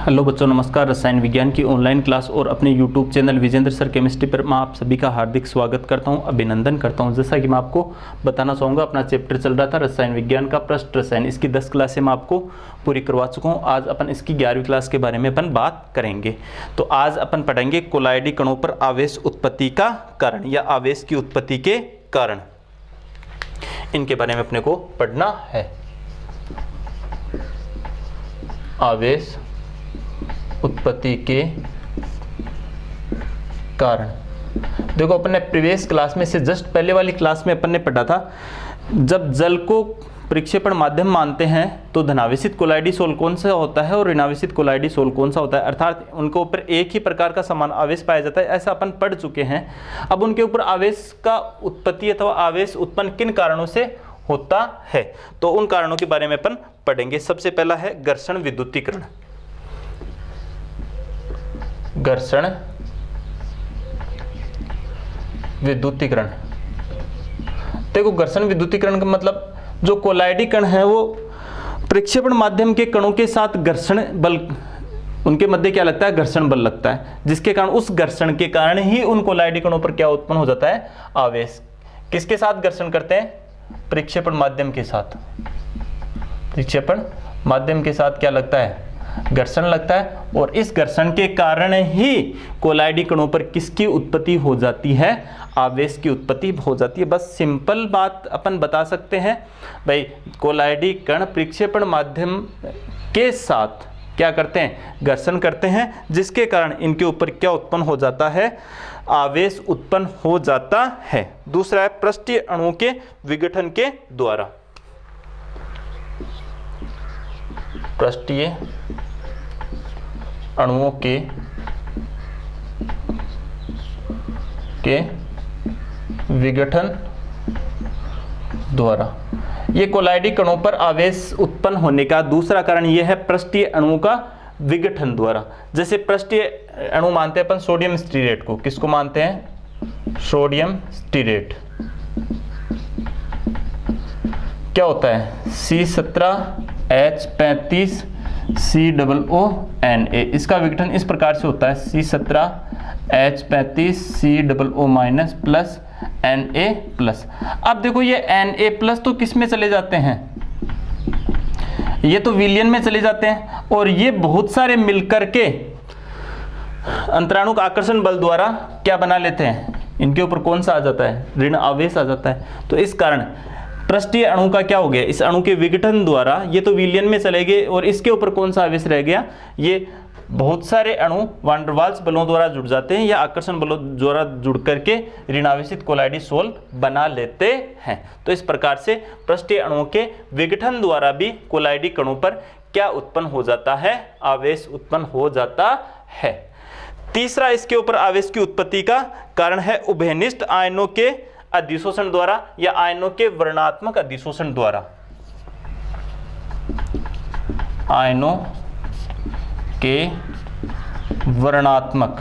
Hello बच्चों, नमस्कार। रसायन विज्ञान की ऑनलाइन क्लास और अपने YouTube channel Vijendra sir chemistry पर मैं आप सभी का हार्दिक स्वागत करता हूं, अभिनंदन करता हूं। जैसा कि मैं आपको बताना चाहूँगा, अपना चैप्टर चल रहा था रसायन विज्ञान का पृष्ठ रसायन। इसकी 10 क्लासें मैं आपको पूरी करवा चुका हूँ। आज अपन इसकी 11वीं क्लास के बारे में अपन बात करेंगे। तो आज अपन पढ़ेंगे कोलाइडी कणों पर आवेश उत्पत्ति का कारण या आवेश की उत्पत्ति के कारण। इनके बारे में अपने को पढ़ना है। आवेश उत्पत्ति के कारण। देखो, अपन ने प्रीवियस क्लास में से जस्ट पहले वाली क्लास में अपन ने पढ़ा था, जब जल को प्रक्षेपण माध्यम मानते हैं तो धनावेशित कोलाइडी सोल कौन सा होता है और ऋणावेशित कोलाइडी सोल कौन सा होता है, अर्थात उनके ऊपर एक ही प्रकार का समान आवेश पाया जाता है, ऐसा अपन पढ़ चुके हैं। अब उनके ऊपर आवेश का उत्पत्ति अथवा आवेश उत्पन्न किन कारणों से होता है, तो उन कारणों के बारे में अपन पढ़ेंगे। सबसे पहला है घर्षण विद्युतीकरण। घर्षण विद्युतीकरण। देखो, घर्षण विद्युतीकरण का मतलब जो कोलाइडी कण है वो प्रक्षेपण माध्यम के कणों के साथ घर्षण बल, उनके मध्य क्या लगता है, घर्षण बल लगता है, जिसके कारण उस घर्षण के कारण ही उन कोलाइडी कणों पर क्या उत्पन्न हो जाता है, आवेश। किसके साथ घर्षण करते हैं, प्रक्षेपण माध्यम के साथ। प्रक्षेपण माध्यम के साथ क्या लगता है, घर्षण लगता है, और इस घर्षण के कारण ही कोलाइडी कणों पर किसकी उत्पत्ति हो जाती है, आवेश की उत्पत्ति हो जाती है। बस सिंपल बात अपन बता सकते हैं भाई, कोलाइडी कण प्रक्षेपण माध्यम के साथ क्या करते हैं, घर्षण करते हैं, जिसके कारण इनके ऊपर क्या उत्पन्न हो जाता है, आवेश उत्पन्न हो जाता है। दूसरा है पृष्ठीय अणुओं के विघटन के द्वारा। पृष्ठीय अणुओं के विघटन द्वारा। ये कोलाइडी कणों पर आवेश उत्पन्न होने का दूसरा कारण यह है पृष्ठीय अणुओं का विघटन द्वारा। जैसे पृष्ठीय अणु मानते हैं अपन सोडियम स्टीरेट को। किसको मानते हैं, सोडियम स्टीरेट। क्या होता है, C17H35 COO इसका विघटन इस प्रकार से होता है, C17H35 COO- प्लस Na+। अब देखो, ये Na+ तो किस में चले जाते हैं, ये तो विलयन में चले जाते हैं, और ये बहुत सारे मिलकर के अंतराणु आकर्षण बल द्वारा क्या बना लेते हैं, इनके ऊपर कौन सा आ जाता है, ऋण आवेश आ जाता है। तो इस कारण पृष्ठीय अणु का क्या हो गया, इस अणु के विघटन द्वारा ये तो विलयन में चले गए, और इसके ऊपर कौन सा आवेश रह गया, ये बहुत सारे अणु वान डर वाल्स बलों द्वारा जुड़ जाते हैं या आकर्षण बलों द्वारा जुड़ करके ऋणावेशित कोलाइडी सोल बना लेते हैं। तो इस प्रकार से पृष्ठीय अणुओं के विघटन द्वारा भी कोलाइडी कणों पर क्या उत्पन्न हो जाता है, आवेश उत्पन्न हो जाता है। तीसरा इसके ऊपर आवेश की उत्पत्ति का कारण है उभयनिष्ठ आयनों के अधिशोषण द्वारा या आयनों के वर्णात्मक अधिशोषण द्वारा। आयनों के वर्णात्मक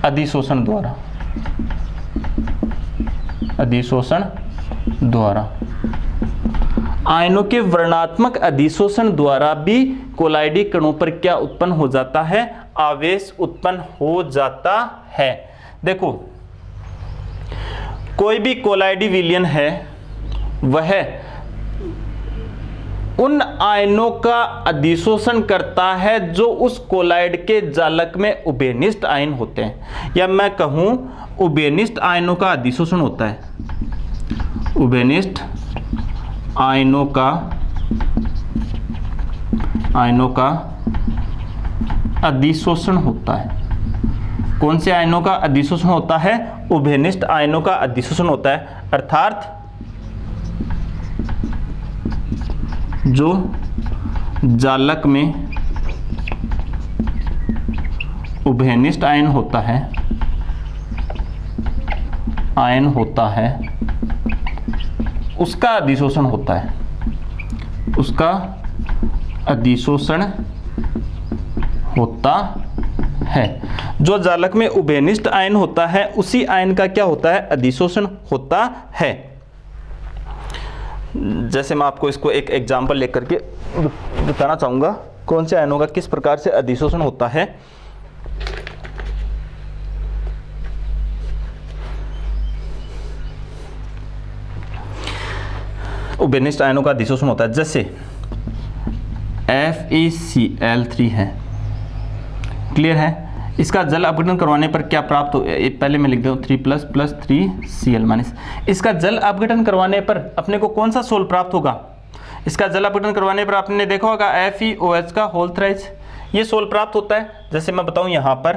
अधिशोषण द्वारा। अधिशोषण द्वारा, आयनों के वर्णात्मक अधिशोषण द्वारा भी कोलाइडी कणों पर क्या उत्पन्न हो जाता है, आवेश उत्पन्न हो जाता है। देखो, कोई भी कोलाइडी विलयन है वह उन आयनों का अधिशोषण करता है जो उस कोलाइड के जालक में उभयनिष्ठ आयन होते हैं, या मैं कहूं उभयनिष्ठ आयनों का अधिशोषण होता है। उभयनिष्ठ आयनों का अधिशोषण होता है। कौन से आयनों का अधिशोषण होता है, उभयनिष्ठ आयनों का अधिशोषण होता है, अर्थात जो जालक में उभयनिष्ठ आयन होता है, उसका अधिशोषण होता है, उसका अधिशोषण होता है। जो जालक में उभयनिष्ठ आयन होता है उसी आयन का क्या होता है, अधिशोषण होता है। जैसे मैं आपको इसको एक एग्जांपल लेकर के बताना चाहूँगा कौन से आयनों का किस प्रकार से अधिशोषण होता है। उभयनिष्ठ आयनों का अधिशोषण होता है, जैसे FeCl3 है, क्लियर है। इसका जल अपघटन करवाने पर क्या प्राप्त हो, पहले मैं लिख दूँ 3+ + 3Cl-। इसका जल अपघटन करवाने पर अपने को कौन सा सोल प्राप्त होगा? इसका जल अपघटन करवाने पर आपने देखा होगा FeOH का होल थ्राइस, ये सोल प्राप्त होता है। जैसे मैं बताऊं यहाँ पर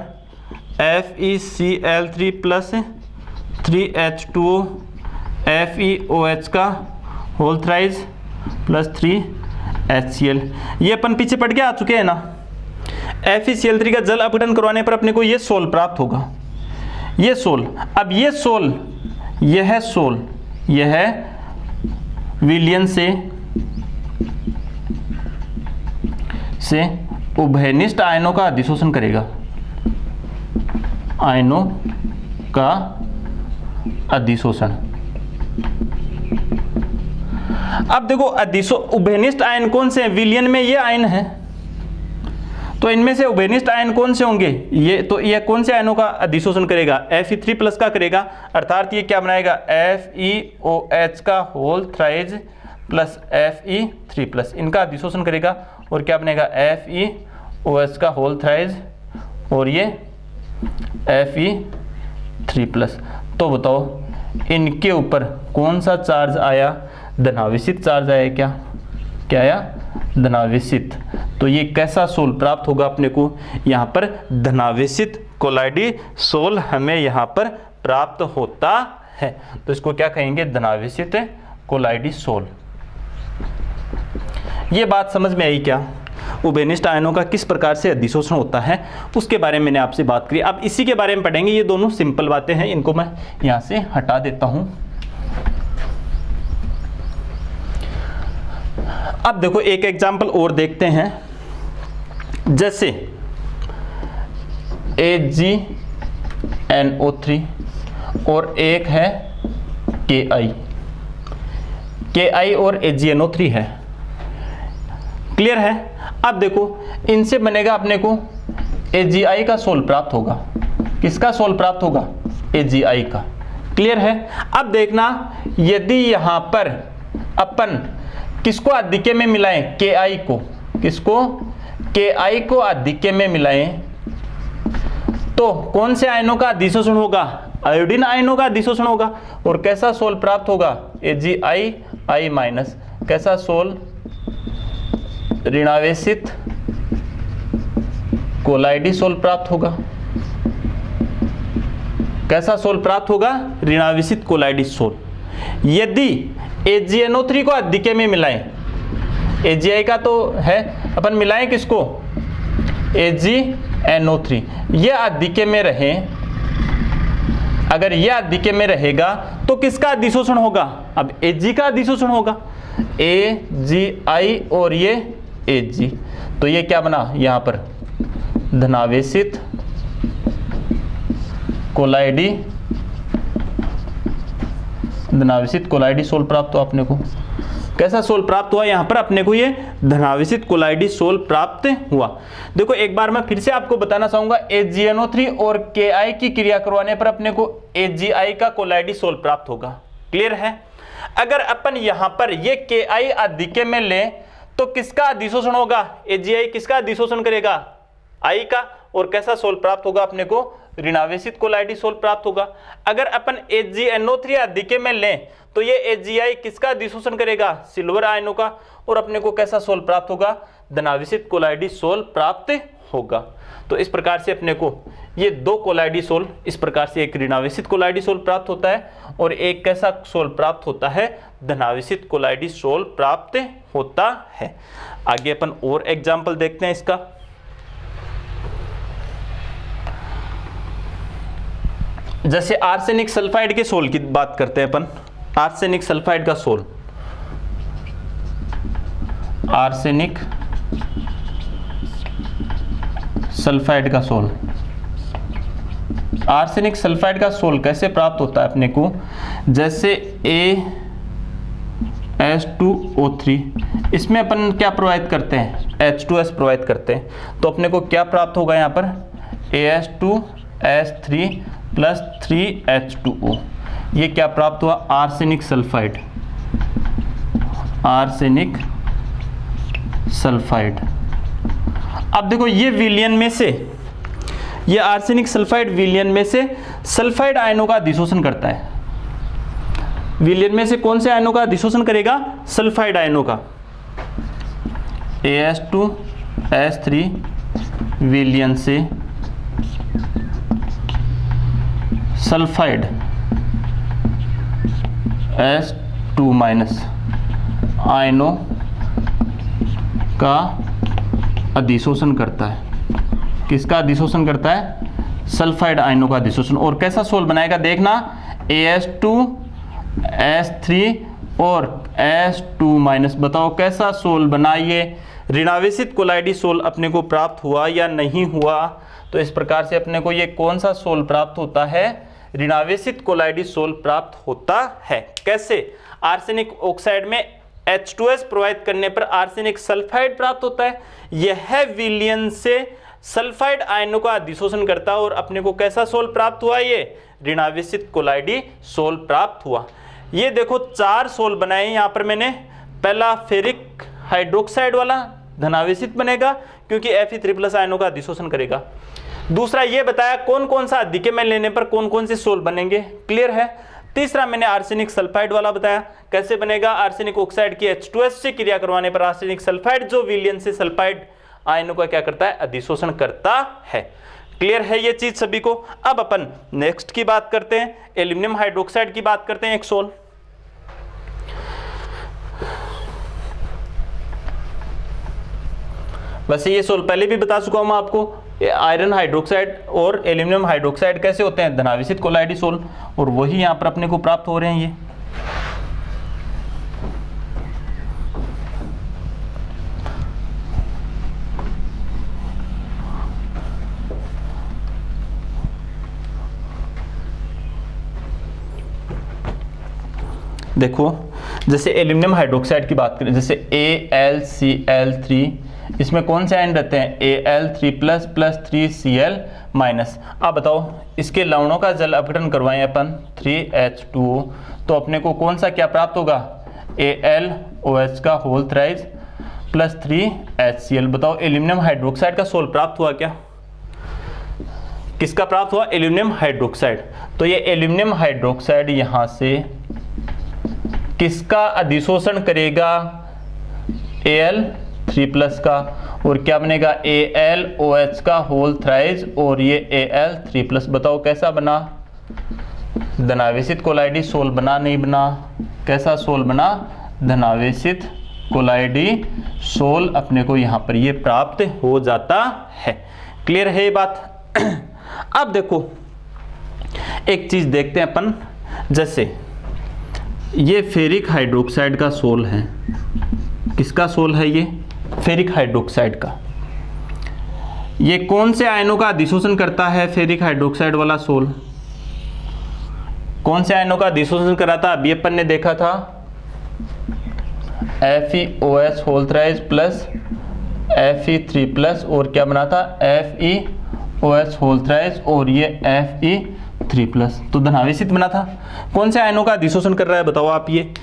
FeCl3 + 3H2O FeOH का होल थ्राइस + 3HCl, ये अपन पीछे पढ़ के आ चुके हैं ना। FeCl3 का जल अपघटन करवाने पर अपने को ये सोल प्राप्त होगा, ये सोल। अब ये सोल, यह सोल, यह विलयन से उभयनिष्ठ आयनों का अधिशोषण करेगा, आयनों का अधिशोषण। अब देखो उभयनिष्ठ आयन कौन से हैं? विलयन में ये आयन है, तो इनमें से उभयनिष्ठ आयन कौन से होंगे? ये कौन से आयनों का अधिशोषण करेगा? Fe3+ का करेगा, अर्थात ये क्या बनाएगा? FeOH का होल थ्राइस प्लस Fe3+, इनका अधिशोषण करेगा और क्या बनेगा? FeOH का होल थ्राइस और ये Fe3+। तो बताओ इनके ऊपर कौन सा चार्ज आया? धनावेशित चार्ज आया। क्या आया? धनावेशित। तो ये कैसा सोल प्राप्त होगा अपने को? यहाँ पर धनावेशित कोलाइडी सोल हमें यहाँ पर प्राप्त होता है, तो इसको क्या कहेंगे? धनावेशित कोलाइडी सोल। ये बात समझ में आई क्या? उभयनिष्ठ आयनों का किस प्रकार से अधिशोषण होता है उसके बारे में मैंने आपसे बात करी। अब इसी के बारे में पढ़ेंगे। ये दोनों सिंपल बातें हैं, इनको मैं यहाँ से हटा देता हूँ। अब देखो एक एग्जाम्पल और देखते हैं, जैसे AgNO3 और एक है Ki और AgNO3 है, क्लियर है। अब देखो इनसे बनेगा अपने को Agi का सोल प्राप्त होगा। किसका सोल प्राप्त होगा? Agi का, क्लियर है। अब देखना, यदि यहां पर अपन किसको आधिक्य में मिलाएं? Ki को। किसको? Ki को आधिक्य में मिलाएं तो कौन से आयनों का अधिशोषण होगा? आयोडीन आयनों का अधिशोषण होगा। और कैसा सोल प्राप्त होगा? AgI-, कैसा सोल? ऋणावेशित कोलाइडी सोल प्राप्त होगा। कैसा सोल प्राप्त होगा? ऋणावेशित कोलाइडी सोल। यदि AgNO3 को आधिक्य में मिलाएं, Agi का तो है, अपन मिलाएं किसको? AgNO3, यह आधिक्य में रहे। अगर यह आधिक्य में रहेगा तो किसका अधिशोषण होगा? अब Ag का अधिशोषण होगा, AgI और ये Ag। तो ये क्या बना यहाँ पर? धनावेशित कोलाइडी सोल प्राप्त हुआ अपने को। कैसा सोल प्राप्त हुआ? यहाँ पर अपने को ये धनावेशित कोलाइडी सोल प्राप्त हुआ। देखो एक बार मैं फिर से आपको बताना चाहूंगा, AgNO3 और Ki की क्रिया करवाने पर अपने को Agi का कोलाइडी सोल प्राप्त होगा, क्लियर है। अगर अपन यहाँ पर ये Ki आधिक्य में ले तो किसका अधिशोषण होगा? Agi किसका अधिशोषण करेगा? I का। और कैसा सोल प्राप्त होगा अपने को? ऋणावेशित कोलाइडी सोल प्राप्त होगा। अगर अपन AgNO3 आधिक्य में लें तो ये Agi किसका अधिशोषण करेगा? सिल्वर आयनों का। और अपने को कैसा सोल प्राप्त होगा? धनावेशित कोलाइडी सोल प्राप्त होगा। तो इस प्रकार से अपने को ये दो कोलाइडी सोल, इस प्रकार से एक ऋणावेशित कोलाइडी सोल प्राप्त होता है और एक कैसा सोल प्राप्त होता है? धनावेशित कोलाइडी सोल प्राप्त होता है। आगे अपन और एग्जाम्पल देखते हैं इसका। जैसे आर्सेनिक सल्फाइड के सोल की बात करते हैं अपन। आर्सेनिक सल्फाइड का सोल, आर्सेनिक सल्फाइड का सोल। आर्सेनिक सल्फाइड का सोल कैसे प्राप्त होता है अपने को? जैसे H2O3, इसमें अपन क्या प्रोवाइड करते हैं, H2S प्रोवाइड करते हैं, तो अपने को क्या प्राप्त होगा यहाँ पर AS2S3 प्लस 3H2O, ये क्या प्राप्त हुआ, आर्सेनिक सल्फाइड, आर्सेनिक सल्फाइड। अब देखो ये विलयन में से, ये आर्सेनिक सल्फाइड विलयन में से सल्फाइड आयनों का अधिशोषण करता है। विलयन में से कौन से आयनों का अधिशोषण करेगा, सल्फाइड आयनों का। AS2S3 विलयन से सल्फाइड S2- आयनों का अधिशोषण करता है। किसका अधिशोषण करता है, सल्फाइड आयनों का अधिशोषण। और कैसा सोल बनाएगा देखना, AS2S3 और S2-, बताओ कैसा सोल बना, ये ऋणावेशित कोलाइडी सोल अपने को प्राप्त हुआ या नहीं हुआ। तो इस प्रकार से अपने को ये कौन सा सोल प्राप्त होता है, ऋणावेशित कोलाइडी सोल प्राप्त होता है। कैसे, आर्सेनिक ऑक्साइड में H2S प्रोवाइड करने पर आर्सेनिक सल्फाइड प्राप्त होता है, यह विलयन से सल्फाइड आयनों का अधिशोषण करता है और अपने को कैसा सोल प्राप्त हुआ, ये ऋणावेशित कोलाइडी सोल प्राप्त हुआ। ये देखो 4 सोल बनाए यहाँ पर मैंने। पहला फेरिक हाइड्रोक्साइड वाला धनावेशित बनेगा क्योंकि Fe3+ आयनों का अधिशोषण करेगा। दूसरा ये बताया कौन कौन सा अधिके में लेने पर कौन कौन से सोल बनेंगे, क्लियर है। तीसरा मैंने आर्सेनिक सल्फाइड वाला बताया, कैसे बनेगा, आर्सेनिक ऑक्साइड की H2S से क्रिया करवाने पर आर्सेनिक सल्फाइड जो विलयन से सल्फाइड आयनों का क्या करता है, अधिशोषण करता है। क्लियर है ये चीज सभी को। अब अपन नेक्स्ट की बात करते हैं, एल्यूमिनियम हाइड्रोक्साइड की बात करते हैं, एक सोल। वैसे ये सोल पहले भी बता चुका हूं मैं आपको, आयरन हाइड्रोक्साइड और एल्यूमिनियम हाइड्रोक्साइड कैसे होते हैं, धनावेशित कोलाइडी सोल, और वही यहां पर अपने को प्राप्त हो रहे हैं। ये देखो, जैसे एल्यूमिनियम हाइड्रोक्साइड की बात करें, जैसे AlCl3, इसमें कौन से आयन रहते हैं, Al3+ प्लस 3Cl-। अब बताओ इसके लवणों का जल अपघटन करवाएं अपन 3H2O, तो अपने को कौन सा क्या प्राप्त होगा, AlOH का होल थ्राइस प्लस 3HCl। बताओ एल्यूमिनियम हाइड्रोक्साइड का सोल प्राप्त हुआ क्या, किसका प्राप्त हुआ, एल्यूमिनियम हाइड्रोक्साइड। तो ये एल्यूमिनियम हाइड्रोक्साइड यहां से किसका अधिशोषण करेगा, Al3+ का, और क्या बनेगा, AlOH का होल थ्राइस और ये Al3+। बताओ कैसा बना, धनावेशित कोलाइडी सोल बना नहीं बना, कैसा सोल बना, धनावेशित कोलाइडी सोल अपने को यहां पर ये प्राप्त हो जाता है। क्लियर है ये बात। अब देखो एक चीज देखते हैं अपन, जैसे ये फेरिक हाइड्रोक्साइड का सोल है, किसका सोल है, ये फेरिक हाइड्रोक्साइड का। ये कौन से आयनों का अधिशोषण करता है, फेरिक हाइड्रोक्साइड वाला सोल कौन से आयनों का अधिशोषण करा था, अभी अपन ने देखा था FeOH whole thrice plus Fe3+, और क्या बना था, FeOH होल थ्राइस और ये Fe3+, तो धनावेशित बना था। कौन से आयनों का अधिशोषण कर रहा है बताओ आप, ये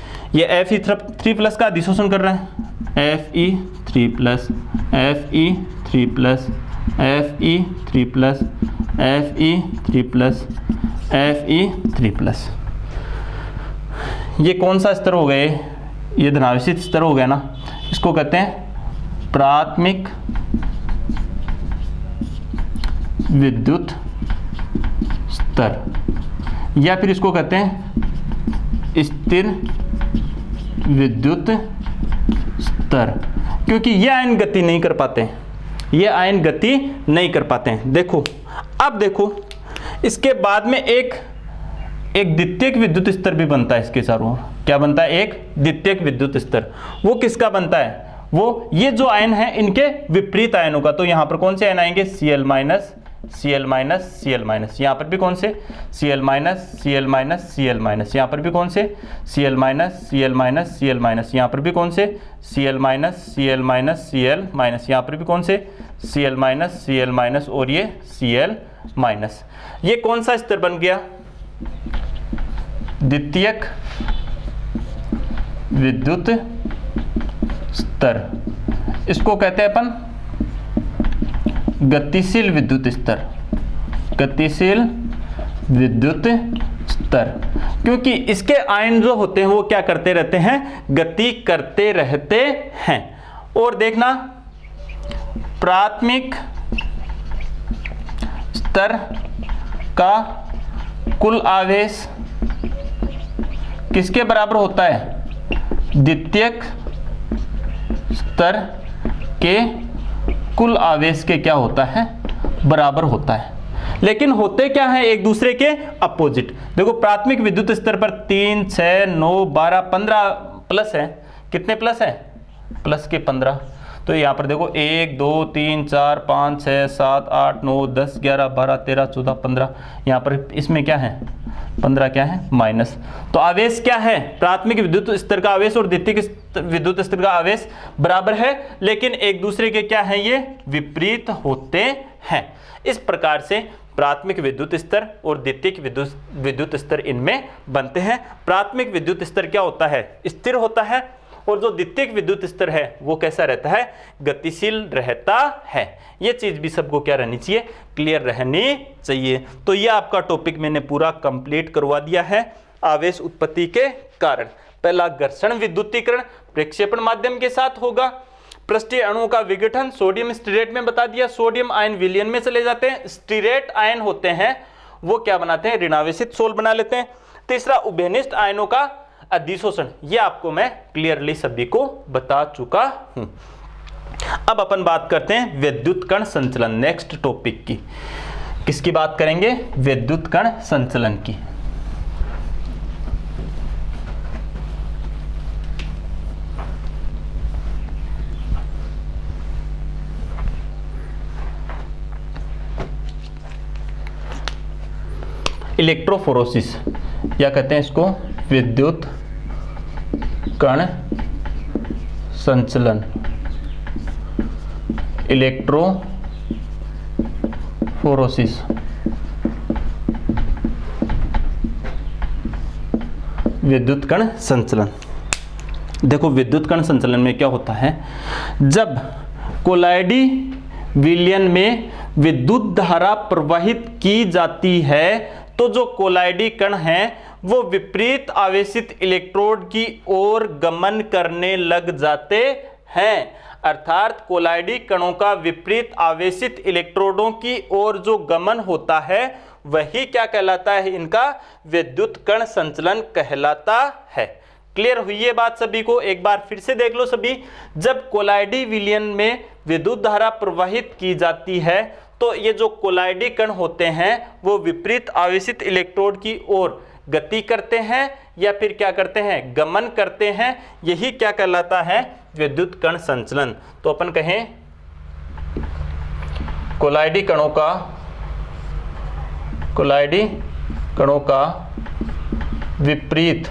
Fe3+ का अधिशोषण कर रहा है, Fe3+, Fe3+, Fe3+, Fe3+, Fe3+। ये कौन सा स्तर हो गए, ये धनावेशित स्तर हो गया ना, इसको कहते हैं प्राथमिक विद्युत स्तर, या फिर इसको कहते हैं स्थिर विद्युत स्तर, क्योंकि ये आयन गति नहीं कर पाते हैं, ये आयन गति नहीं कर पाते हैं। देखो अब देखो इसके बाद में एक द्वितीयक विद्युत स्तर भी बनता है इसके चारों ओर। क्या बनता है, एक द्वितीयक विद्युत स्तर। वो किसका बनता है, वो ये जो आयन है इनके विपरीत आयनों का। तो यहां पर कौन से आयन आएंगे, Cl-, Cl minus Cl minus, यहाँ पर भी कौन से Cl minus Cl minus Cl minus, यहाँ पर भी कौन से Cl minus Cl minus Cl minus, यहाँ पर भी कौन से Cl minus Cl minus Cl minus, यहाँ पर भी कौन से Cl माइनस Cl माइनस और ये Cl माइनस। ये कौन सा स्तर बन गया? द्वितीयक विद्युत स्तर। इसको कहते हैं अपन गतिशील विद्युत स्तर, गतिशील विद्युत स्तर, क्योंकि इसके आयन जो होते हैं वो क्या करते रहते हैं? गति करते रहते हैं। और देखना, प्राथमिक स्तर का कुल आवेश किसके बराबर होता है? द्वितीयक स्तर के कुल आवेश के क्या होता है? बराबर होता है। लेकिन होते क्या है? एक दूसरे के अपोजिट। देखो प्राथमिक विद्युत स्तर पर 3, 6, 9, 12, 15 प्लस है। कितने प्लस है? प्लस के 15। तो यहाँ पर देखो 1, 2, 3, 4, 5, 6, 7, 8, 9, 10, 11, 12, 13, 14, 15। यहाँ पर इसमें क्या है? 15 क्या है? माइनस। तो आवेश क्या है? प्राथमिक विद्युत स्तर का आवेश और द्वितीयक विद्युत स्तर का आवेश बराबर है, लेकिन एक दूसरे के क्या है? ये विपरीत होते हैं। इस प्रकार से प्राथमिक विद्युत स्तर और द्वितीयक विद्युत स्तर इनमें बनते हैं। प्राथमिक विद्युत स्तर क्या होता है? स्थिर होता है, और जो द्वितीयक विद्युत स्तर है वो कैसा रहता है? गतिशील रहता है। ये चीज भी सबको क्या रहनी चाहिए? क्लियर रहनी चाहिए। तो ये आपका टॉपिक मैंने पूरा कंप्लीट करवा दिया है। आवेश उत्पत्ति के कारण, पहला घर्षण विद्युतीकरण प्रक्षेपण माध्यम के साथ होगा। पृष्ठीय अणुओं का विघटन सोडियम स्टीरेट में बता दिया। सोडियम आयन विलयन में चले जाते हैं। स्टीरेट आयन होते हैं वो क्या बनाते हैं? ऋणावेशित सोल बना लेते हैं। तीसरा उभयनिष्ठ आयनों का अधिशोषण, ये आपको मैं क्लियरली सभी को बता चुका हूं। अब अपन बात करते हैं विद्युत कण संचलन, नेक्स्ट टॉपिक की। किसकी बात करेंगे? विद्युत कण संचलन की। इलेक्ट्रोफोरोसिस या कहते हैं इसको विद्युत कण संचलन, इलेक्ट्रोफोरोसिस। विद्युत कण संचलन, देखो विद्युत कण संचलन में क्या होता है? जब कोलाइडी विलयन में विद्युत धारा प्रवाहित की जाती है तो जो कोलाइडी कण हैं वो विपरीत आवेशित इलेक्ट्रोड की ओर गमन करने लग जाते हैं। अर्थात कोलाइडी कणों का विपरीत आवेशित इलेक्ट्रोडों की ओर जो गमन होता है वही क्या कहलाता है? इनका विद्युत कण संचलन कहलाता है। क्लियर हुई ये बात सभी को? एक बार फिर से देख लो सभी। जब कोलाइडी विलयन में विद्युत धारा प्रवाहित की जाती है तो ये जो कोलाइडी कण होते हैं वो विपरीत आवेशित इलेक्ट्रोड की ओर गति करते हैं या फिर क्या करते हैं? गमन करते हैं। यही क्या कहलाता है? विद्युत कण संचलन। तो अपन कहें कोलाइडी कणों का विपरीत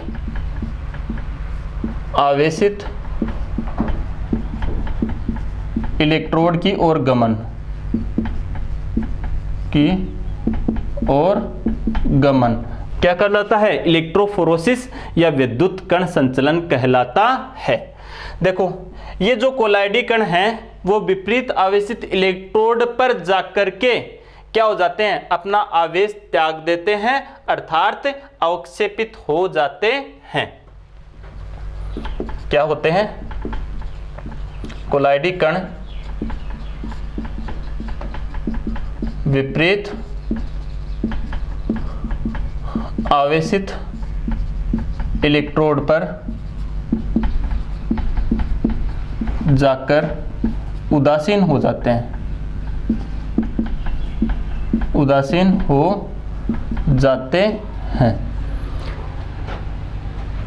आवेशित इलेक्ट्रोड की ओर गमन क्या कहलाता है? इलेक्ट्रोफोरोसिस या विद्युत कण संचलन कहलाता है। देखो ये जो कोलाइडी कण हैं वो विपरीत आवेशित इलेक्ट्रोड पर जाकर के क्या हो जाते हैं? अपना आवेश त्याग देते हैं, अर्थात अवक्षेपित हो जाते हैं। क्या होते हैं? कोलाइडी कण विपरीत आवेशित इलेक्ट्रोड पर जाकर उदासीन हो जाते हैं, उदासीन हो जाते हैं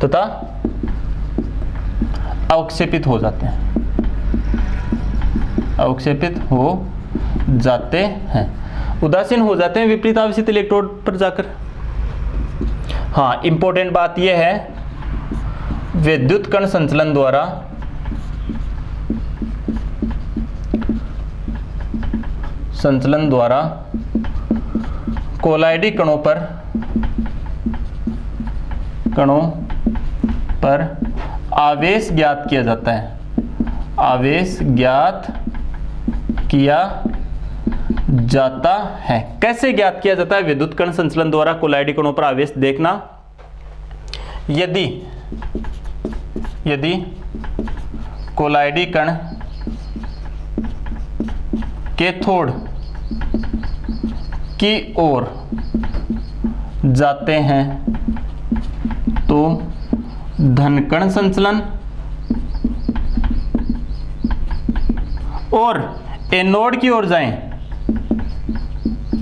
तथा अवक्षेपित हो जाते हैं, अवक्षेपित हो जाते हैं। उदासीन हो जाते हैं विपरीत आवेशित इलेक्ट्रोड पर जाकर। हाँ, इंपॉर्टेंट बात यह है, विद्युत कण संचलन द्वारा कोलाइडी कणों पर आवेश ज्ञात किया जाता है। आवेश ज्ञात किया जाता है। कैसे ज्ञात किया जाता है विद्युत कण संचलन द्वारा कोलाइडी कणों पर आवेश? देखना, यदि कोलाइडी कण कैथोड की ओर जाते हैं तो धन कण संचलन, और एनोड की ओर जाएं,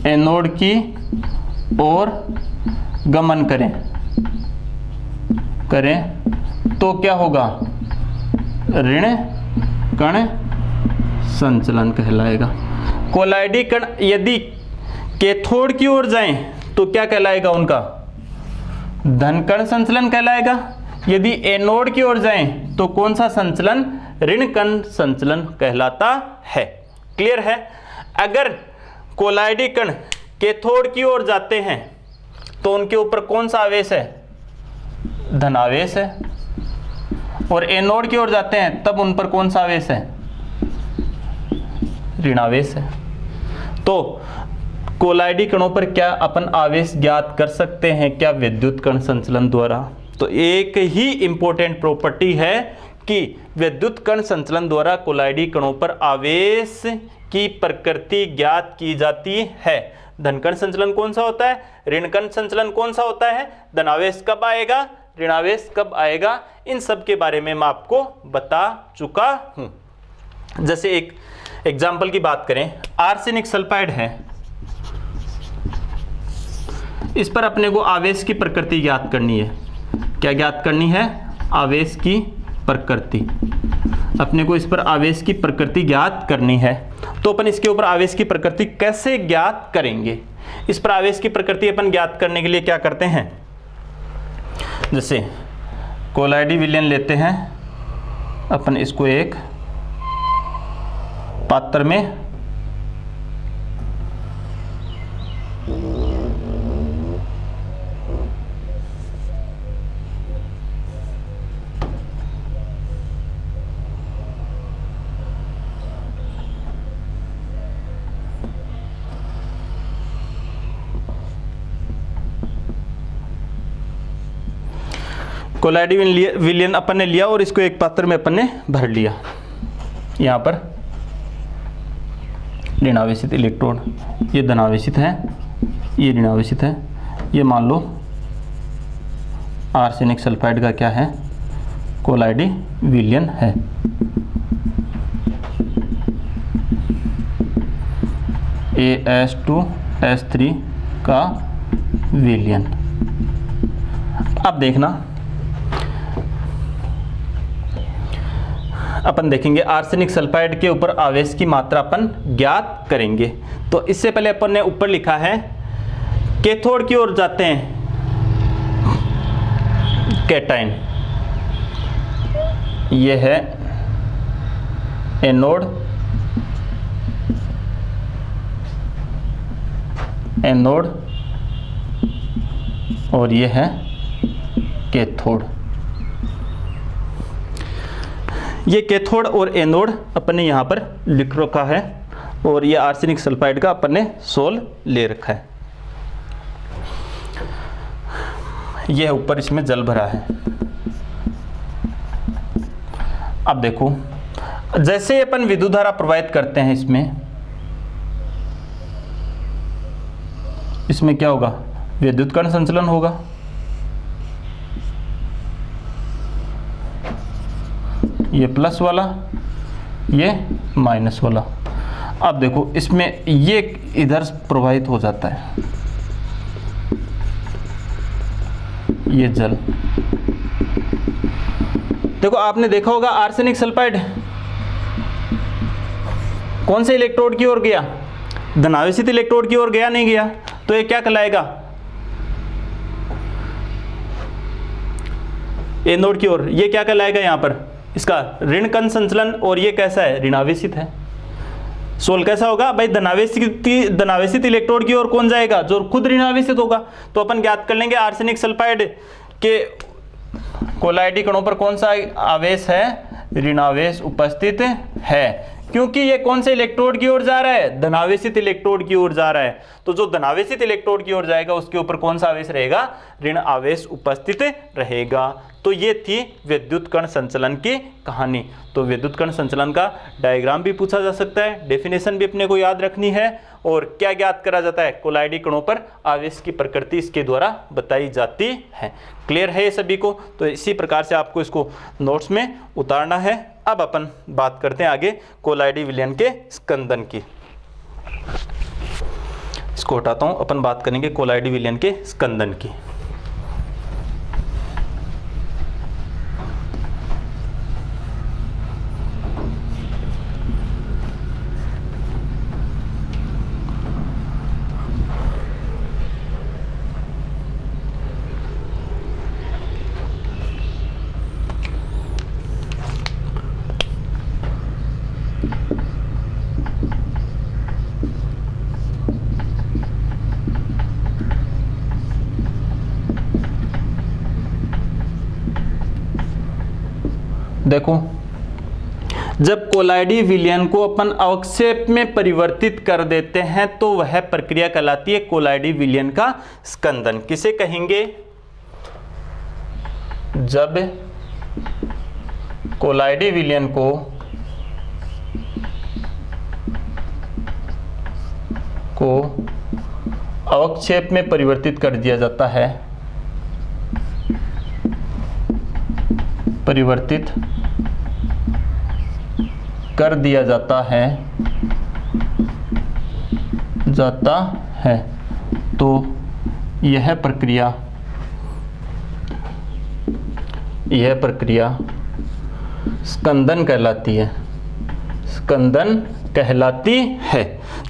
एनोड की ओर गमन करें तो क्या होगा? ऋण कण संचलन कहलाएगा। कोलाइडी कण यदि कैथोड की ओर जाएं तो क्या कहलाएगा? उनका धन कण संचलन कहलाएगा। यदि एनोड की ओर जाएं तो कौन सा संचलन? ऋण कण संचलन कहलाता है। क्लियर है? अगर कोलाइडी कण कैथोड की ओर जाते हैं तो उनके ऊपर कौन सा आवेश है? धनावेश है। और एनोड की ओर जाते हैं तब उन पर कौन सा आवेश है? ऋणावेश है। तो कोलाइडी कणों पर क्या अपन आवेश ज्ञात कर सकते हैं क्या विद्युत कण संचलन द्वारा? तो एक ही इंपॉर्टेंट प्रॉपर्टी है कि विद्युत कण संचलन द्वारा कोलाइडी कणों पर आवेश की प्रकृति ज्ञात की जाती है। धन कण संचलन कौन सा होता है? ऋण कण संचलन कौन सा होता है? धनावेश कब आएगा? ऋणावेश कब आएगा? इन सब के बारे में मैं आपको बता चुका हूं। जैसे एक एग्जाम्पल की बात करें, आर्सेनिक सल्फाइड है, इस पर अपने को आवेश की प्रकृति ज्ञात करनी है। क्या ज्ञात करनी है? आवेश की प्रकृति। अपने को इस पर आवेश की प्रकृति ज्ञात करनी है। तो अपन इसके ऊपर आवेश की प्रकृति कैसे ज्ञात करेंगे? इस पर आवेश की प्रकृति अपन ज्ञात करने के लिए क्या करते हैं? जैसे कोलाइडी विलयन लेते हैं अपन, इसको एक पात्र में कोलाइडी विलयन अपन ने लिया और इसको एक पात्र में अपन ने भर लिया। यहाँ पर ऋणावेशित इलेक्ट्रोड, ये धनावेशित है, ये ऋणावेशित है। ये मान लो आर्सेनिक सल्फाइड का क्या है? कोलाइडी विलयन है। AS2S3 का विलयन। अब देखना, अपन देखेंगे आर्सेनिक सल्फाइड के ऊपर आवेश की मात्रा अपन ज्ञात करेंगे। तो इससे पहले अपन ने ऊपर लिखा है कैथोड की ओर जाते हैं कैटाइन, ये है एनोड, और ये है कैथोड। ये कैथोड और एनोड अपन ने यहाँ पर लिख रखा है, और ये आर्सेनिक सल्फाइड का अपन ने सोल ले रखा है। ये ऊपर इसमें जल भरा है। अब देखो, जैसे अपन विद्युत धारा प्रवाहित करते हैं इसमें क्या होगा? विद्युत कण संचलन होगा। ये प्लस वाला, ये माइनस वाला। अब देखो इसमें ये इधर प्रवाहित हो जाता है, ये जल। देखो आपने देखा होगा आर्सेनिक सल्फाइड कौन से इलेक्ट्रोड की ओर गया? धनावेशित इलेक्ट्रोड की ओर गया नहीं गया, तो ये क्या कहलाएगा, एनोड की ओर, ये क्या कहलाएगा यहाँ पर, इसका ऋण कण संचलन, और ये कैसा है, ऋणावेशित है। सोल कैसा होगा भाई, धनावेशित इलेक्ट्रोड की ओर कौन जाएगा, जो खुद ऋणावेशित होगा। तो अपन ज्ञात कर लेंगे आर्सेनिक सल्फाइड के कोलाइडी कणों पर कौन सा आवेश है, ऋणावेश उपस्थित है, क्योंकि ये कौन से इलेक्ट्रोड की ओर जा रहा है, धनावेशित इलेक्ट्रोड की ओर जा रहा है। तो जो धनावेशित इलेक्ट्रोड की ओर जाएगा उसके ऊपर कौन सा आवेश रहेगा, ऋण आवेश उपस्थित रहेगा। तो ये थी विद्युत कण संचलन की कहानी। तो विद्युत कण संचलन का डायग्राम भी पूछा जा सकता है, डेफिनेशन भी अपने को याद रखनी है, और क्या ज्ञात करा जाता है, कोलाइडी कणों पर आवेश की प्रकृति इसके द्वारा बताई जाती है। क्लियर है ये सभी को। तो इसी प्रकार से आपको इसको नोट्स में उतारना है। अब अपन बात करते हैं आगे कोलाइडी विलयन के स्कंदन की। इसको हटाता हूं, अपन बात करेंगे कोलाइडी विलयन के स्कंदन की। देखो, जब कोलाइडी विलयन को अपन अवक्षेप में परिवर्तित कर देते हैं तो वह प्रक्रिया कहलाती है कोलाइडी विलयन का स्कंदन। किसे कहेंगे, जब कोलाइडी विलयन को अवक्षेप में परिवर्तित कर दिया जाता है, परिवर्तित कर दिया जाता है तो यह प्रक्रिया स्कंदन कहलाती है, स्कंदन कहलाती है।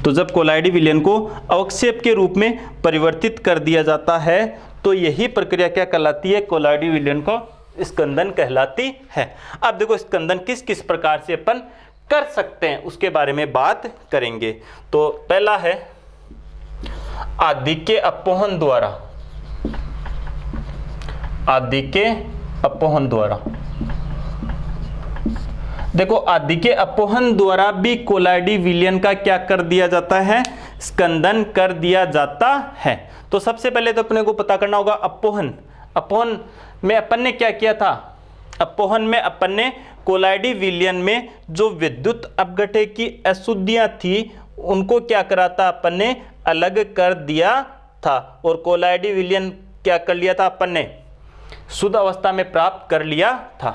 तो जब कोलाइडी विलयन को अवक्षेप के रूप में परिवर्तित कर दिया जाता है तो यही प्रक्रिया क्या कहलाती है, कोलाइडी विलयन को स्कंदन कहलाती है। अब देखो स्कंदन किस किस प्रकार से अपन कर सकते हैं उसके बारे में बात करेंगे। तो पहला है आदिके अपोहन द्वारा, आदिके अपोहन द्वारा। देखो आदिके अपोहन द्वारा भी कोलाइडी विलयन का क्या कर दिया जाता है, स्कंदन कर दिया जाता है। तो सबसे पहले तो अपने को पता करना होगा अपोहन। अपोहन में अपन ने क्या किया था, अपोहन में अपन ने कोलाइडी विलयन में जो विद्युत अपघटे की अशुद्धियां थी उनको क्या करा था, अपन ने अलग कर दिया था, और कोलाइडी विलयन क्या कर लिया था, अपन ने शुद्ध अवस्था में प्राप्त कर लिया था।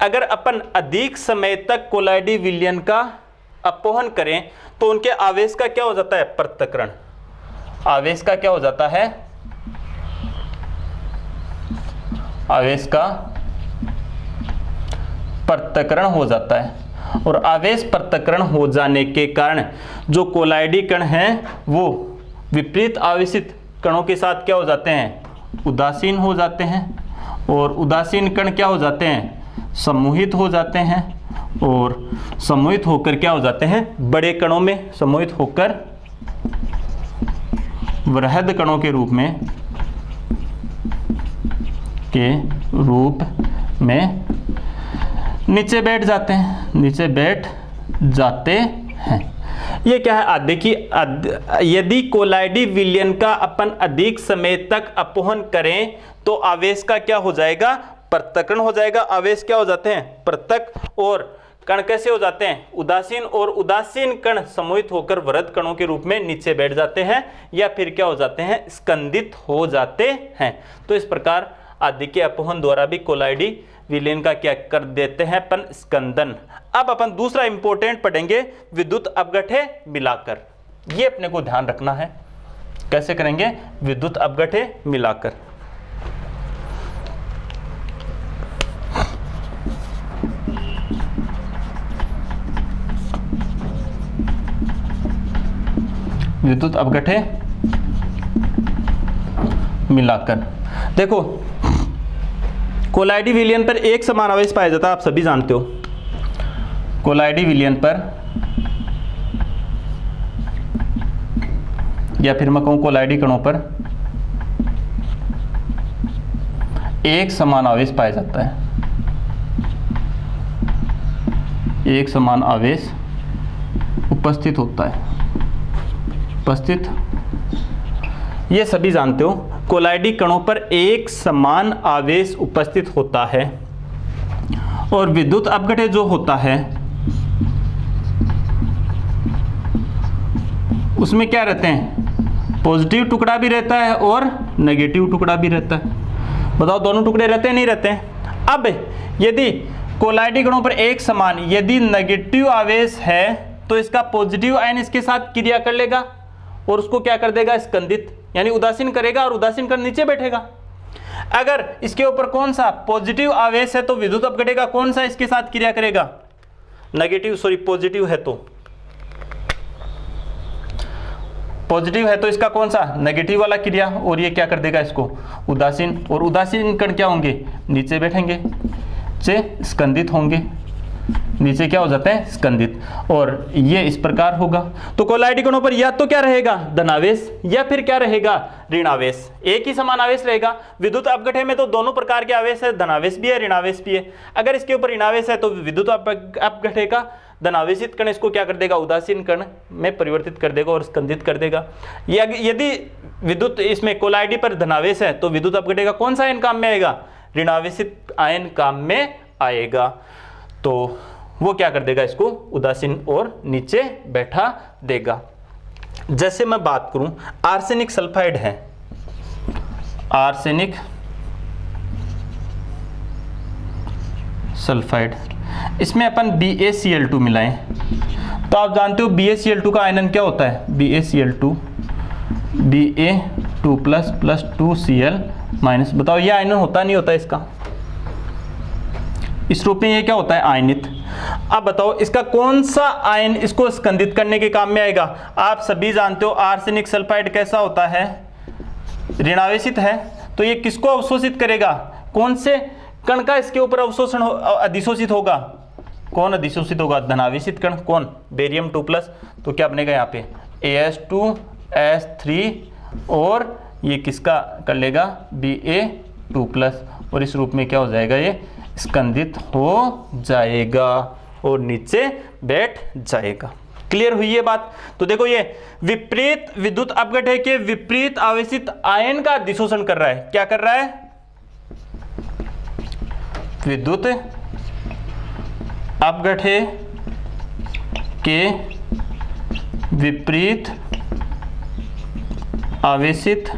अगर अपन अधिक समय तक कोलाइडी विलयन का अपोहन करें तो उनके आवेश का क्या हो जाता है, पृथक्करण। आवेश का क्या हो जाता है, आवेश का पृथक्करण हो जाता है। और आवेश पृथक्करण हो जाने के कारण जो कोलाइडी कण हैं वो विपरीत आवेशित कणों के साथ क्या हो जाते हैं, उदासीन हो जाते हैं। और उदासीन कण क्या हो जाते हैं, समूहित हो जाते हैं। और समूहित होकर क्या हो जाते हैं, बड़े कणों में समूहित होकर वृहद कणों के रूप में नीचे बैठ जाते हैं, नीचे बैठ जाते हैं। ये क्या है, देखिए यदि कोलाइडी विलयन का अपन अधिक समय तक अपोहन करें तो आवेश का क्या हो जाएगा, पृथक्करण हो जाएगा। आवेश क्या हो जाते हैं, पृथक। और कण कैसे हो जाते हैं, उदासीन। और उदासीन कण समूहित होकर वृहद कणों के रूप में नीचे बैठ जाते हैं या फिर क्या हो जाते हैं, स्कंदित हो जाते हैं। तो इस प्रकार आदिके अपोहन द्वारा भी कोलाइडी विलयन का क्या कर देते हैं अपन, स्कंदन। अब अपन दूसरा इंपॉर्टेंट पढ़ेंगे, विद्युत अपघटे मिलाकर। ये अपने को ध्यान रखना है, कैसे करेंगे, विद्युत अपघटे मिलाकर। विद्युत अपघट्य मिलाकर। देखो कोलाइडी विलयन पर एक समान आवेश पाया जाता है, आप सभी जानते हो। कोलाइडी विलयन पर या फिर मैं कहूं कोलाइडी कणों पर एक समान आवेश पाया जाता है, एक समान आवेश उपस्थित होता है, उपस्थित, ये सभी जानते हो। कोलाइडी कणों पर एक समान आवेश उपस्थित होता है और विद्युत अपघट्य जो होता है उसमें क्या रहते हैं, पॉजिटिव टुकड़ा भी रहता है और नेगेटिव टुकड़ा भी रहता है। बताओ दोनों टुकड़े रहते हैं नहीं रहते हैं। अब यदि कोलाइडी कणों पर एक समान यदि नेगेटिव आवेश है तो इसका पॉजिटिव आयन इसके साथ क्रिया कर लेगा और उसको क्या कर देगा, स्कंदित यानी उदासीन करेगा और उदासीन कर नीचे बैठेगा। अगर इसके ऊपर कौन सा पॉजिटिव आवेश है तो विद्युत अपघट्य का कौन सा इसके साथ क्रिया करेगा, नेगेटिव, सॉरी पॉजिटिव है तो, पॉजिटिव है तो इसका कौन सा नेगेटिव वाला क्रिया, और ये क्या कर देगा इसको उदासीन, और उदासीन कण क्या होंगे, नीचे बैठेंगे, से स्कंदित होंगे, नीचे क्या हो जाते हैं स्कंदित, और ये इस प्रकार होगा। तो कोलाइडी कणों पर या तो क्या रहेगा धनावेश या फिर क्या रहेगा ऋणावेश, एक ही समान आवेश रहेगा। विद्युत अपघट्य में तो दोनों प्रकार के आवेश है, धनावेश भी है ऋणावेश भी है। अगर इसके ऊपर ऋणावेश है तो विद्युत अपघट्य का धनावेशित कण इसको क्या कर देगा, उदासीन कण में परिवर्तित कर देगा और स्कंदित कर देगा। यदि विद्युत इसमें कोलाइडी पर धनावेश है तो विद्युत अपघट्य का कौन सा आयन काम में आएगा, ऋणावेशित आयन काम में आएगा। तो वो क्या कर देगा, इसको उदासीन और नीचे बैठा देगा। जैसे मैं बात करूं आर्सेनिक सल्फाइड है, आर्सेनिक सल्फाइड, इसमें अपन BaCl2 मिलाएं तो आप जानते हो BaCl2 का आयनन क्या होता है, BaCl2 Ba2 plus 2Cl minus. बताओ ये आयनन होता नहीं होता इसका, इस रूप में ये क्या होता है आयनित। अब बताओ इसका कौन सा आयन इसको स्कंदित करने के काम में आएगा। आप सभी जानते हो आर्सेनिक सल्फाइड कैसा होता है, ऋणावेशित है, तो ये किसको अवशोषित करेगा, कौन से कण का इसके ऊपर अवशोषण अधिशोषित होगा, कौन अधिशोषित होगा, धनावेशित कण, कौन बेरियम 2+, तो क्या बनेगा यहाँ पे As2S3 और ये किसका कर लेगा Ba2+, और इस रूप में क्या हो जाएगा, ये स्कंदित हो जाएगा और नीचे बैठ जाएगा। क्लियर हुई ये बात। तो देखो ये विपरीत विद्युत अपघट्य के विपरीत आवेशित आयन का अधिशोषण कर रहा है, क्या कर रहा है, विद्युत अपघट्य के विपरीत आवेशित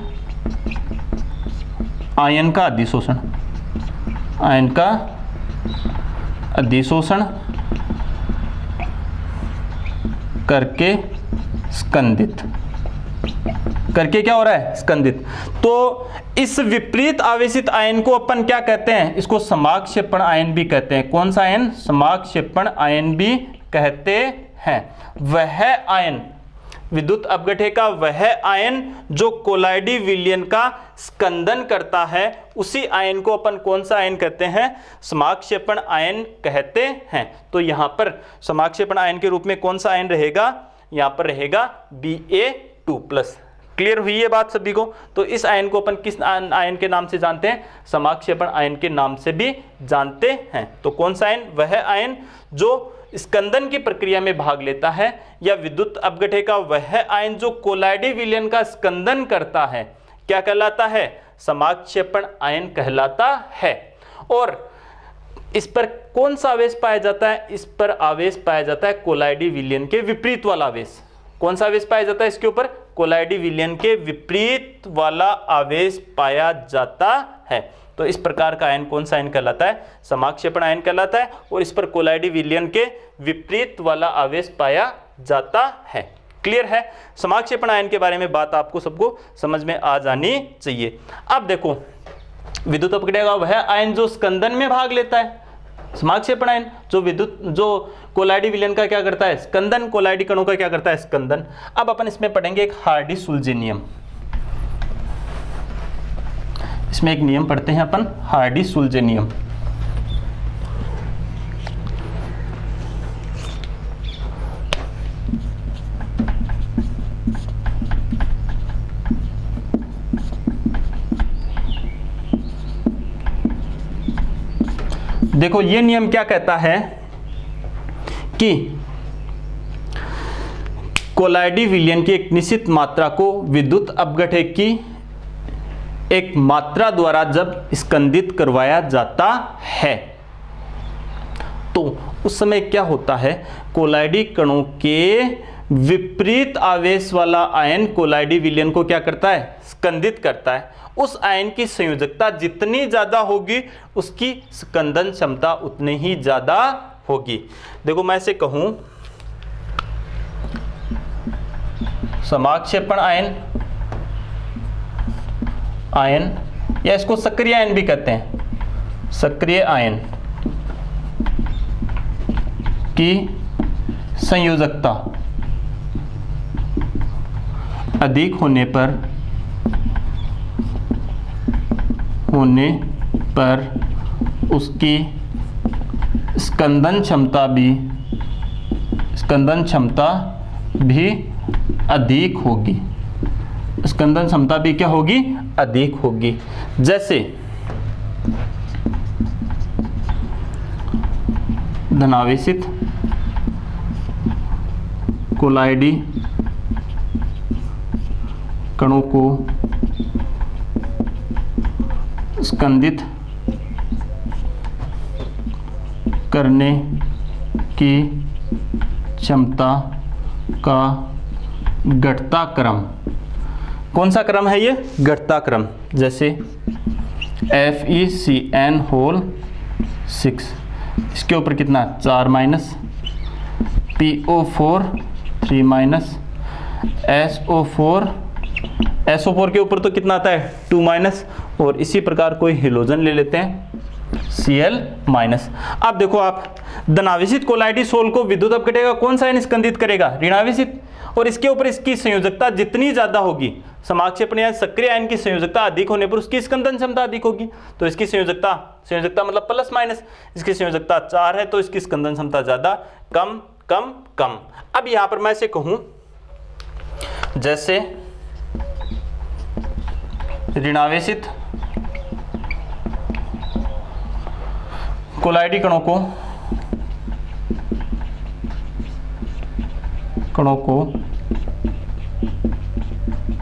आयन का अधिशोषण, आयन का अधिशोषण करके स्कंदित, करके क्या हो रहा है स्कंदित। तो इस विपरीत आवेशित आयन को अपन क्या कहते हैं, इसको समाक्षेपण आयन भी कहते हैं। कौन सा आयन, समाक्षेपण आयन भी कहते हैं। वह आयन विद्युत अपघट्य का वह आयन जो कोलाइडी विलयन का स्कंदन करता है, उसी आयन को अपन कौन सा आयन कहते हैं, समाक्षेपण आयन कहते हैं। तो यहां पर समाक्षेपण आयन के रूप में कौन सा आयन रहेगा, यहां पर रहेगा Ba2+। क्लियर हुई ये बात सभी को। तो इस आयन को अपन किस आयन के नाम से जानते हैं, समाक्षेपण आयन के नाम से भी जानते हैं। तो कौन सा आयन, वह आयन जो स्कंदन की प्रक्रिया में भाग लेता है, या विद्युत अपघट्य का वह आयन जो कोलाइडी विलयन का स्कंदन करता है, क्या कहलाता है, समाक्षेपण आयन कहलाता है। और इस पर कौन सा आवेश पाया जाता है, इस पर आवेश पाया जाता है कोलाइडी विलयन के विपरीत वाला आवेश। कौन सा आवेश पाया जाता है इसके ऊपर, कोलाइडी विलयन के विपरीत वाला आवेश पाया जाता है। तो इस प्रकार का आयन कौन सा आयन कहलाता है, समाक्षेपण आयन कहलाता है, और इस पर कोलाइडी विलयन के विपरीत वाला आवेश पाया जाता है। क्लियर है। समाक्षेपण आयन के बारे में बात आपको सबको समझ में आ जानी चाहिए। अब देखो विद्युत अपघट्य का वह आयन जो स्कंदन में भाग लेता है, समाक्षेपण आयन, जो कोलाइडी विलयन का क्या करता है, स्कंदन, कोलाइडी कणों का क्या करता है, स्कंदन। अब अपन इसमें पढ़ेंगे एक हार्डी-सुल्जे नियम। इसमें एक नियम पढ़ते हैं अपन, हार्डी-सुल्जे नियम। देखो ये नियम क्या कहता है कि कोलाइडी विलयन की एक निश्चित मात्रा को विद्युत अपघटन की एक मात्रा द्वारा जब स्कंदित करवाया जाता है तो उस समय क्या होता है, कोलाइडी कणों के विपरीत आवेश वाला आयन कोलाइडी विलयन को क्या करता है, स्कंदित करता है। उस आयन की संयोजकता जितनी ज्यादा होगी उसकी स्कंदन क्षमता उतनी ही ज्यादा होगी। देखो मैं इसे कहूं समाक्षेपण आयन या इसको सक्रिय आयन भी कहते हैं, सक्रिय आयन की संयोजकता अधिक होने पर उसकी स्कंदन क्षमता भी अधिक होगी, स्कंदन क्षमता भी क्या होगी, अधिक होगी। जैसे धनावेशित कोलाइडी कणों को स्कंदित करने की क्षमता का घटता क्रम, कौन सा क्रम है ये, घटता क्रम। जैसे FeCN6 इसके ऊपर कितना 4 माइनस, PO4 3 माइनस, SO4 के ऊपर तो कितना आता है 2 माइनस, और इसी प्रकार कोई हेलोजन ले लेते हैं Cl माइनस। अब देखो आप धनावेशित कोलाइडी सोल को विद्युत अपघटन का कौन सा आयन स्कंदित करेगा, ऋणावेशित, और इसके ऊपर इसकी संयोजकता जितनी ज्यादा होगी, समाक्षेपण या सक्रिय आयन की संयोजकता अधिक होने पर उसकी स्कंदन क्षमता अधिक होगी। तो इसकी संयोजकता मतलब प्लस माइनस, इसकी संयोजकता 4 है तो इसकी स्कंदन क्षमता ज्यादा, कम कम कम। अब यहां पर मैं इसे कहूं जैसे ऋणावेशित कोलाइडी कणों को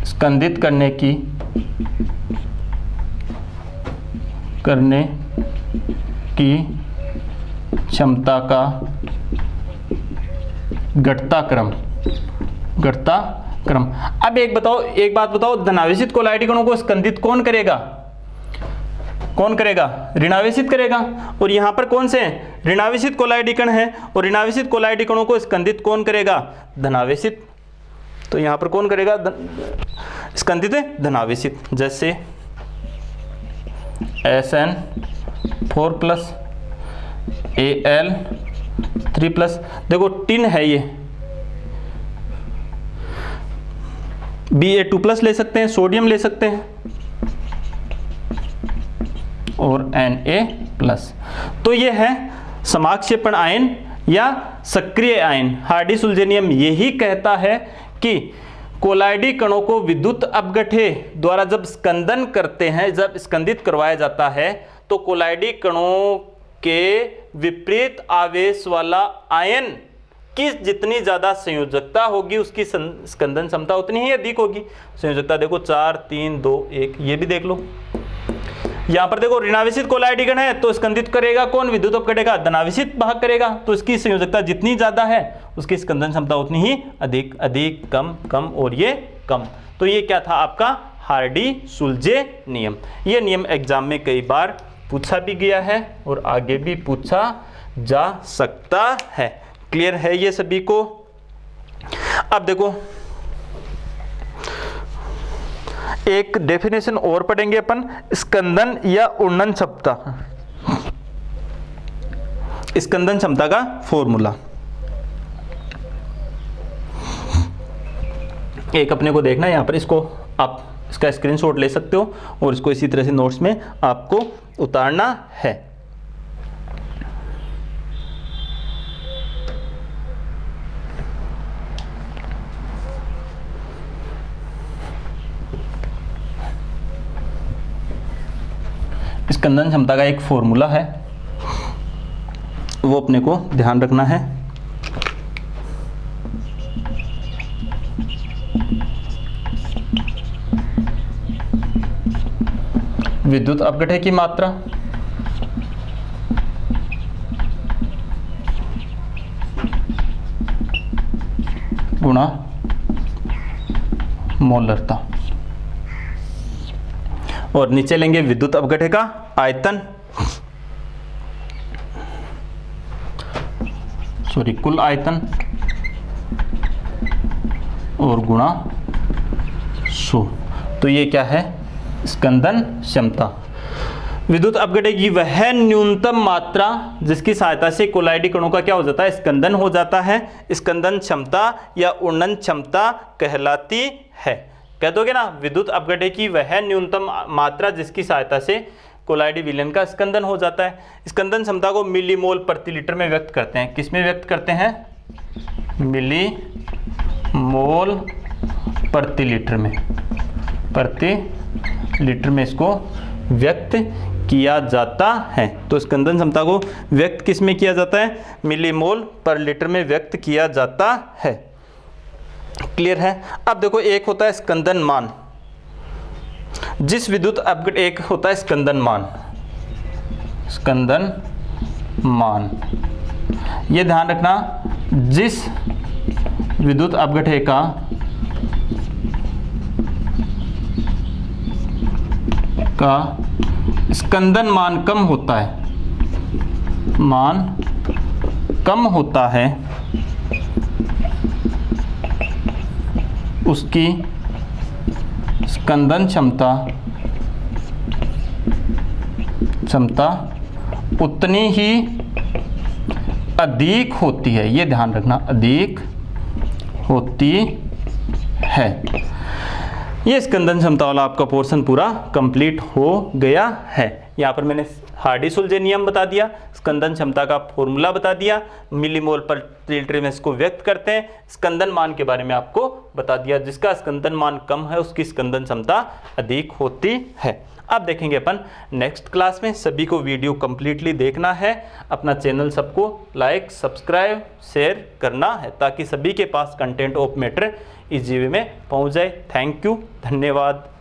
स्कंदित करने की क्षमता का घटता क्रम। अब एक बात बताओ, धनावेशित कोलाइडी कणों को स्कंदित कौन करेगा, ऋणावेशित करेगा। और यहां पर कौन से हैं, ऋणावेशित कोलाइडी कण है, और ऋणावेशित कोलाइडी कणों को स्कंदित कौन करेगा, धनावेशित। तो यहां पर कौन करेगा स्कंदित, धनावेशित। जैसे SN4+ Al3+, देखो टिन है ये, Ba2+ ले सकते हैं, सोडियम ले सकते हैं, और Na+। तो ये है समाक्षेपण आयन या सक्रिय आयन। हार्डी-सुल्जे नियम यही कहता है कि कोलाइडी कणों को विद्युत अपघटन द्वारा जब स्कंदन करते हैं, जब स्कंदित करवाया जाता है, तो कोलाइडी कणों के विपरीत आवेश वाला आयन की जितनी ज्यादा संयोजकता होगी उसकी स्कंदन क्षमता उतनी ही अधिक होगी। संयोजकता देखो 4 3 2 1, ये भी देख लो। यहां पर देखो ऋणावेशित कोलाइडी कण है तो स्कंदित करेगा कौन, विद्युत अपघटन का धनावेशित भाग करेगा, तो इसकी संयोजकता जितनी ज्यादा है उसकी स्कंदन क्षमता उतनी ही अधिक, कम कम, और ये कम। तो ये क्या था आपका हार्डी-सुल्जे नियम। ये नियम एग्जाम में कई बार पूछा भी गया है और आगे भी पूछा जा सकता है। क्लियर है ये सभी को। अब देखो एक डेफिनेशन और पढ़ेंगे अपन, स्कंदन या उन्नन क्षमता। स्कंदन क्षमता का फॉर्मूला एक अपने को देखना है, यहाँ पर इसको आप इसका स्क्रीनशॉट ले सकते हो और इसको इसी तरह से नोट्स में आपको उतारना है। स्कंदन क्षमता का एक फॉर्मूला है, वो अपने को ध्यान रखना है। विद्युत अपघटन की मात्रा गुणा मोलरता, और नीचे लेंगे विद्युत अपघटन का आयतन, कुल आयतन, और गुणा 100। तो ये क्या है? स्कंदन क्षमता। विद्युत अपघटन की वह न्यूनतम मात्रा जिसकी सहायता से कोलाइडी कणों का क्या हो जाता है? स्कंदन हो जाता है, स्कंदन क्षमता या उन्नन क्षमता कहलाती है। कह दोगे ना, विद्युत अपघटन की वह न्यूनतम मात्रा जिसकी सहायता से कोलाइडी विलयन का स्कंदन हो जाता है। स्कंदन क्षमता को मिलीमोल प्रति लीटर में व्यक्त करते हैं। किस में व्यक्त करते हैं? मिलीमोल प्रति लीटर में, प्रति लीटर में इसको व्यक्त किया जाता है। तो स्कंदन क्षमता को व्यक्त किस में किया जाता है? मिलीमोल पर लीटर में व्यक्त किया जाता है। क्लियर है? अब देखो, एक होता है स्कंदन मान, जिस विद्युत अपघटन, एक होता है स्कंदन मान, स्कंदन मान, ये ध्यान रखना, जिस विद्युत अपघटन का स्कंदन मान कम होता है, मान कम होता है, उसकी स्कंदन क्षमता उतनी ही अधिक होती है। ये ध्यान रखना, अधिक होती है। ये स्कंदन क्षमता वाला आपका पोर्शन पूरा कंप्लीट हो गया है। यहाँ पर मैंने हार्डी-सुलजे नियम बता दिया, स्कंदन क्षमता का फॉर्मूला बता दिया, मिलीमोल पर लीटर में इसको व्यक्त करते हैं, स्कंदन मान के बारे में आपको बता दिया, जिसका स्कंदन मान कम है उसकी स्कंदन क्षमता अधिक होती है। अब देखेंगे अपन नेक्स्ट क्लास में। सभी को वीडियो कंप्लीटली देखना है, अपना चैनल सबको लाइक, सब्सक्राइब, शेयर करना है, ताकि सभी के पास content of matter easy way में पहुंच जाए। थैंक यू, धन्यवाद।